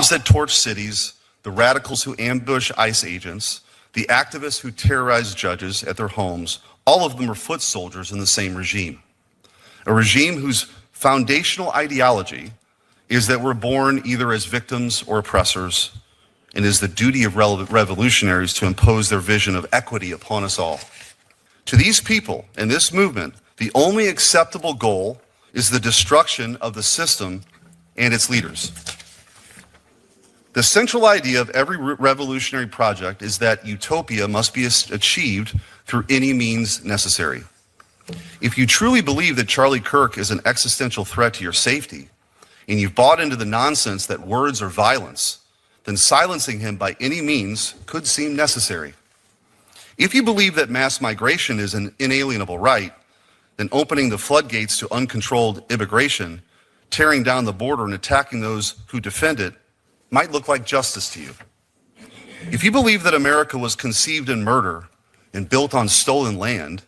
that torch cities, the radicals who ambush ICE agents, the activists who terrorize judges at their homes, all of them are foot soldiers in the same regime. A regime whose foundational ideology is that we're born either as victims or oppressors, and is the duty of revolutionaries to impose their vision of equity upon us all. To these people and this movement, the only acceptable goal is the destruction of the system and its leaders. The central idea of every revolutionary project is that utopia must be achieved through any means necessary. If you truly believe that Charlie Kirk is an existential threat to your safety, and you've bought into the nonsense that words are violence, then silencing him by any means could seem necessary. If you believe that mass migration is an inalienable right, then opening the floodgates to uncontrolled immigration, tearing down the border and attacking those who defend it might look like justice to you. If you believe that America was conceived in murder and built on stolen land,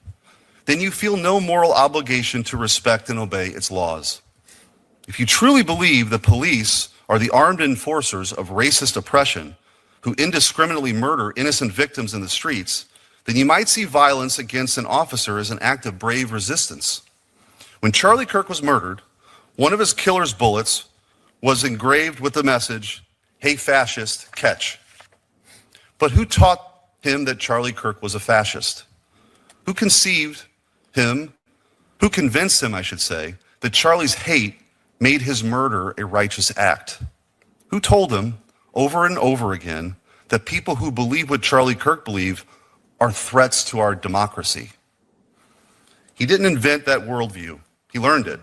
then you feel no moral obligation to respect and obey its laws. If you truly believe the police are the armed enforcers of racist oppression who indiscriminately murder innocent victims in the streets, then you might see violence against an officer as an act of brave resistance. When Charlie Kirk was murdered, one of his killer's bullets was engraved with the message, "Hey fascist, catch." But who taught him that Charlie Kirk was a fascist? Who convinced him, I should say, that Charlie's hate made his murder a righteous act? Who told him over and over again that people who believe what Charlie Kirk believed are threats to our democracy? He didn't invent that worldview. He learned it,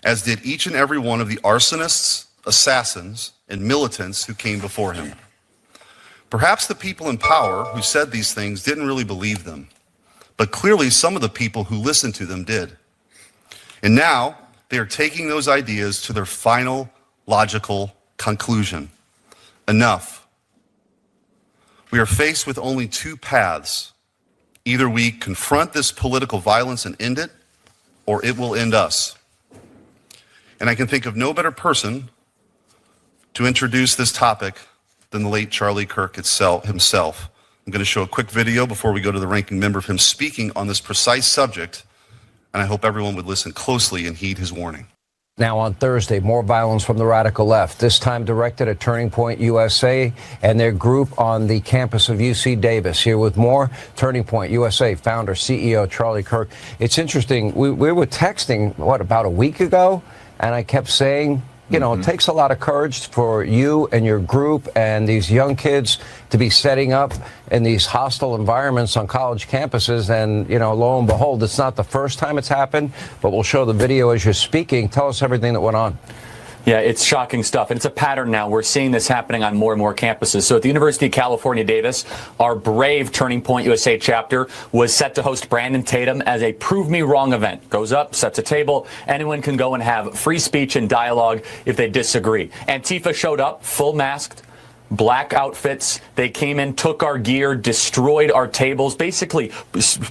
as did each and every one of the arsonists, assassins, and militants who came before him. Perhaps the people in power who said these things didn't really believe them, but clearly some of the people who listened to them did. And now they are taking those ideas to their final logical conclusion. Enough. We are faced with only two paths. Either we confront this political violence and end it, or it will end us. And I can think of no better person to introduce this topic than the late Charlie Kirk himself. I'm going to show a quick video before we go to the ranking member of him speaking on this precise subject, and I hope everyone would listen closely and heed his warning. Now on Thursday, more violence from the radical left, this time directed at Turning Point USA and their group on the campus of UC Davis. Here with more, Turning Point USA founder, CEO Charlie Kirk. It's interesting, we were texting, about a week ago, and I kept saying, you know, it takes a lot of courage for you and your group and these young kids to be setting up in these hostile environments on college campuses. And, you know, lo and behold, it's not the first time it's happened, but we'll show the video as you're speaking. Tell us everything that went on. Yeah, it's shocking stuff. And it's a pattern now. We're seeing this happening on more and more campuses. So at the University of California, Davis, our brave Turning Point USA chapter was set to host Brandon Tatum as a Prove Me Wrong event. Goes up, sets a table. Anyone can go and have free speech and dialogue if they disagree. Antifa showed up, full masked, black outfits. They came in, took our gear, destroyed our tables, basically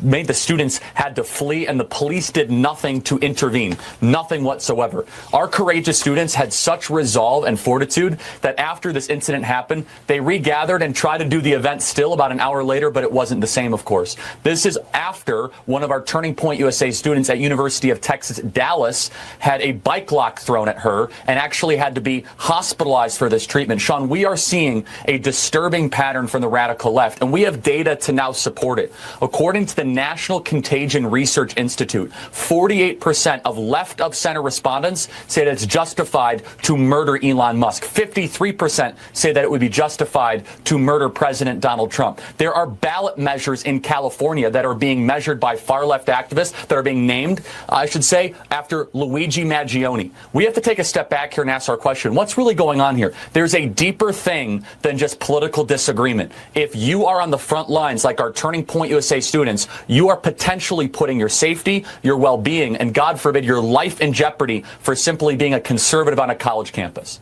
made the students had to flee, and the police did nothing to intervene, nothing whatsoever. Our courageous students had such resolve and fortitude that after this incident happened, they regathered and tried to do the event still about an hour later, but it wasn't the same, of course. This is after one of our Turning Point USA students at University of Texas, Dallas, had a bike lock thrown at her and actually had to be hospitalized for this treatment. Sean, we are seeing a disturbing pattern from the radical left, and we have data to now support it. According to the National Contagion Research Institute, 48% of left of center respondents say that it's justified to murder Elon Musk. 53% say that it would be justified to murder President Donald Trump. There are ballot measures in California that are being measured by far left activists that are being named, I should say, after Luigi Maggioni. We have to take a step back here and ask our question, what's really going on here? There's a deeper thing than just political disagreement. If you are on the front lines like our Turning Point USA students, you are potentially putting your safety, your well-being, and God forbid, your life in jeopardy for simply being a conservative on a college campus.